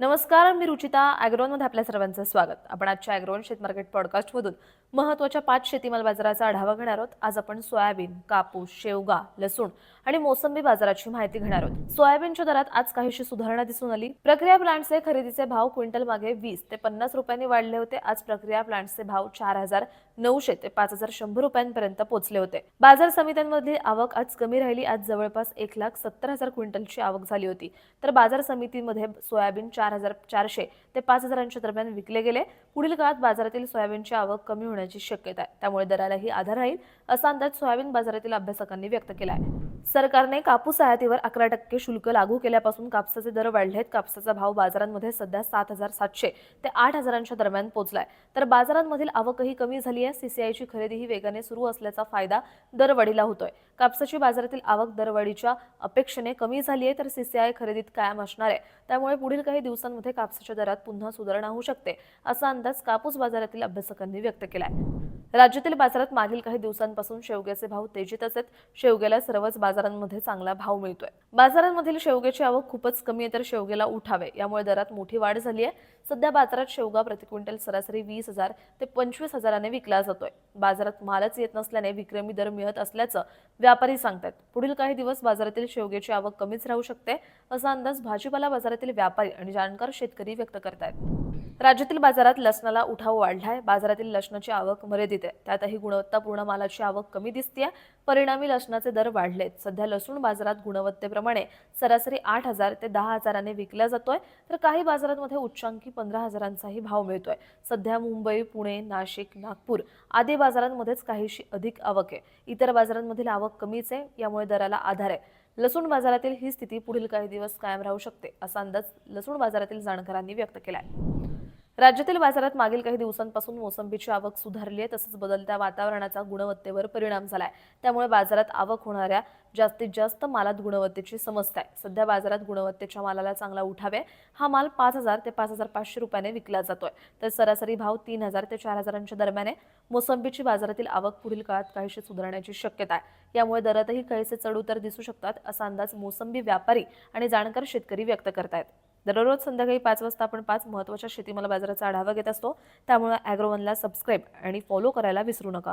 नमस्कार, मी रुचिता. ॲग्रोनमध्ये आपल्या सर्वांचं स्वागत. आपण आजच्या ॲग्रोन शेत मार्केट पॉडकास्टमधून महत्त्वाच्या 5 शेतीमाल बाजाराचा आढावा घेणार आहोत. आज आपण सोयाबीन, कापूस, शेवगा, लसूण आणि मोसंबी बाजाराची माहिती घेणार आहोत. सोयाबीनच्या दरात आज काहीशी सुधारणा दिसून आली. प्रक्रिया प्लांटचे खरेदीचे भाव क्विंटल मागे 20 ते 50 रुपयांनी वाढले होते. आज प्रक्रिया प्लांटचे भाव 4,900 ते 5,100 रुपयांपर्यंत पोहोचले होते. बाजार समित्यांमधली आवक आज कमी राहिली. आज जवळपास 1,70,000 क्विंटलची आवक झाली होती. तर बाजार समितीमध्ये सोयाबीन 4,400 ते 5,000च्या दरम्यान विकले गेले. पुढील काळात बाजारातील सोयाबीनची आवक कमी होण्याची शक्यता आहे, त्यामुळे दरालाही आधार राहील असा अंदाज सोयाबीन बाजारातील अभ्यासकांनी व्यक्त केला आहे. सरकारने कापूस आयातीवर 11% शुल्क लागू केल्यापासून कापसाचे दर वाढलेत. कापसाचा भाव बाजारांमध्ये सध्या 7,700 ते 8,000च्या दरम्यान पोहोचलाय. तर बाजारांमधील आवकही कमी झाली आहे. सीसीआयची खरेदीही वेगाने सुरू असल्याचा फायदा दरवाढीला होतोय. कापसाची बाजारातील आवक दरवाढीच्या अपेक्षेने कमी झाली आहे, तर सीसीआय खरेदीत कायम असणार आहे. त्यामुळे पुढील काही दिवसांमध्ये कापसाच्या दरात पुन्हा सुधारणा होऊ शकते असा अंदाज कापूस बाजारातील अभ्यासकांनी व्यक्त केलाय. राज्यातील बाजारात मागील काही दिवसांपासून शेवग्याचे भाव तेजीतच आहेत. शेवग्याला सर्वच बाजारांमध्ये चांगला भाव मिळतोय. बाजारांमधील शेवग्याची आवक खूपच कमी आहे, तर शेवग्याला उठावे यामुळे दरात मोठी वाढ झाली आहे. सध्या बाजारात शेवगा प्रति क्विंटल सरासरी 20,000 ते 25,000ने विकला जातोय. बाजारात मालच येत नसल्याने विक्रमी दर मिळत असल्याचं व्यापारी सांगतात. पुढील काही दिवस बाजारातील शेवग्याची आवक कमीच राहू शकते असा अंदाज भाजीपाला बाजारातील व्यापारी आणि जाणकार शेतकरी व्यक्त करतायत. राज्यातील बाजारात लसणाला उठाव वाढलाय. बाजारातील लसणाची आवक मर्यादित आहे. त्यातही गुणवत्तापूर्ण मालाची आवक कमी दिसतेय. परिणामी लसणाचे दर वाढलेत. सध्या लसूण बाजारात गुणवत्तेप्रमाणे सरासरी 8,000 ते 10,000ने विकला जातोय, तर काही बाजारांमध्ये उच्चांकी 15,000चाही भाव मिळतोय. सध्या मुंबई, पुणे, नाशिक, नागपूर आदी बाजारांमध्येच काहीशी अधिक आवक आहे. इतर बाजारांमधील आवक कमीच आहे, यामुळे दराला आधार आहे. लसूण बाजारातील ही स्थिती पुढील काही दिवस कायम राहू शकते असा अंदाज लसूण बाजारातील जाणकारांनी व्यक्त केलाय. राज्यातील बाजारात मागील काही दिवसांपासून मोसंबीची आवक सुधारली आहे. तसंच बदलत्या वातावरणाचा गुणवत्तेवर परिणाम झालाय. त्यामुळे बाजारात आवक होणाऱ्या जास्तीत जास्त मालात गुणवत्तेची समस्या आहे. सध्या बाजारात गुणवत्तेच्या मालाला चांगला उठावे. हा माल 5,000 ते 5,500 रुपयाने विकला जातोय, तर सरासरी भाव 3,000 ते 4,000च्या दरम्यान आहे. मोसंबीची बाजारातील आवक पुढील काळात काहीशी सुधारण्याची शक्यता आहे. यामुळे दरातही काहीसे चढउतार दिसू शकतात असा अंदाज मोसंबी व्यापारी आणि जाणकार शेतकरी व्यक्त करतायत. दररोज संध्याकाळी 5 वाजता आपण 5 महत्त्वाच्या शेतीमाल बाजाराचा आढावा घेत असतो. त्यामुळे ॲग्रोवनला सबस्क्राईब आणि फॉलो करायला विसरू नका.